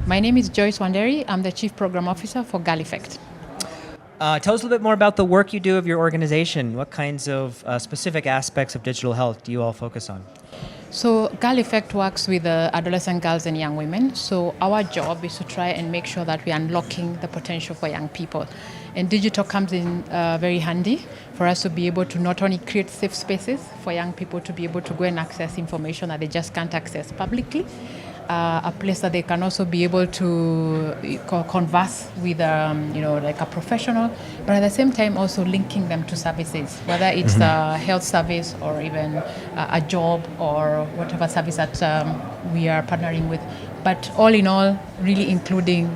My name is Joyce Wanderi. I'm the Chief Program Officer for GDHF. Tell us a little bit more about the work you do of your organization. What kinds of specific aspects of digital health do you all focus on? So GDHF works with adolescent girls and young women. So our job is to try and make sure that we are unlocking the potential for young people. And digital comes in very handy for us to be able to not only create safe spaces for young people to be able to go and access information that they just can't access publicly, a place that they can also be able to converse with, like a professional, but at the same time also linking them to services, whether it's a health service or even a job or whatever service that we are partnering with. But all in all, really including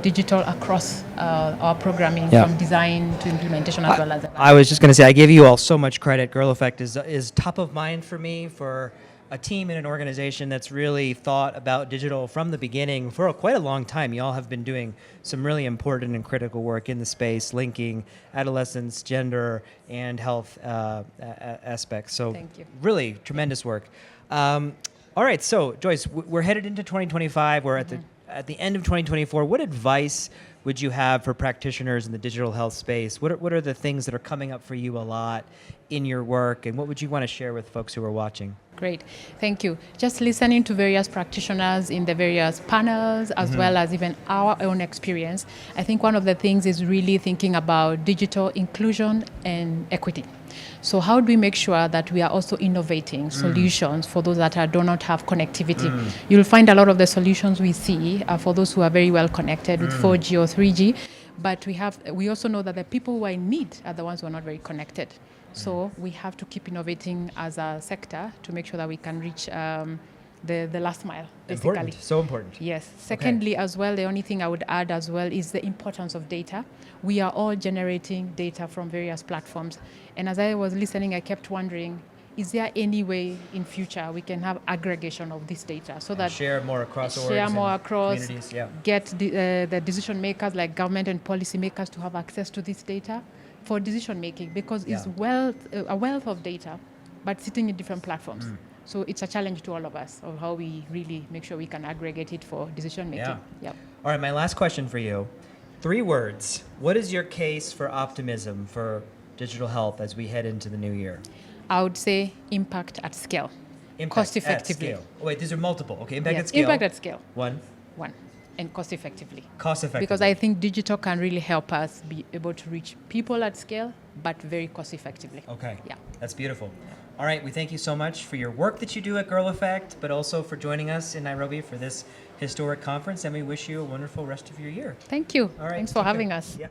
digital across our programming, from design to implementation as well as. I was just going to say, I give you all so much credit. Girl Effect is top of mind for me, for a team and an organization that's really thought about digital from the beginning for quite a long time. You all have been doing some really important and critical work in the space, linking adolescence, gender, and health aspects. So Thank you. Really tremendous work. All right, so Joyce, we're headed into 2025. We're at the end of 2024. What advice would you have for practitioners in the digital health space? What are the things that are coming up for you a lot in your work, and what would you want to share with folks who are watching? Great, thank you. Just listening to various practitioners in the various panels, as well as even our own experience, I think one of the things is really thinking about digital inclusion and equity. So how do we make sure that we are also innovating solutions for those that do not have connectivity? You'll find a lot of the solutions we see are for those who are very well connected with 4G or 3G, but we also know that the people who are in need are the ones who are not very connected. So we have to keep innovating as a sector to make sure that we can reach the last mile, basically. Important, so important. Yes. Secondly, as well, the only thing I would add as well is the importance of data. We are all generating data from various platforms. And as I was listening, I kept wondering, is there any way in future we can have aggregation of this data so that share more across communities, yeah. Get the decision makers like government and policy makers to have access to this data for decision making, because it's a wealth of data, but sitting in different platforms. So it's a challenge to all of us of how we really make sure we can aggregate it for decision making. Yeah. All right, my last question for you. 3 words. What is your case for optimism for digital health as we head into the new year? I would say impact at scale. Cost effectively. At scale. Oh, wait, these are multiple. Okay, impact at scale. Impact at scale. One. And cost effectively. Cost effectively. Because I think digital can really help us be able to reach people at scale, but very cost effectively. Okay. Yeah. That's beautiful. All right, we thank you so much for your work that you do at Girl Effect, but also for joining us in Nairobi for this historic conference, and we wish you a wonderful rest of your year. Thank you. All right. Thanks for having us. Yeah.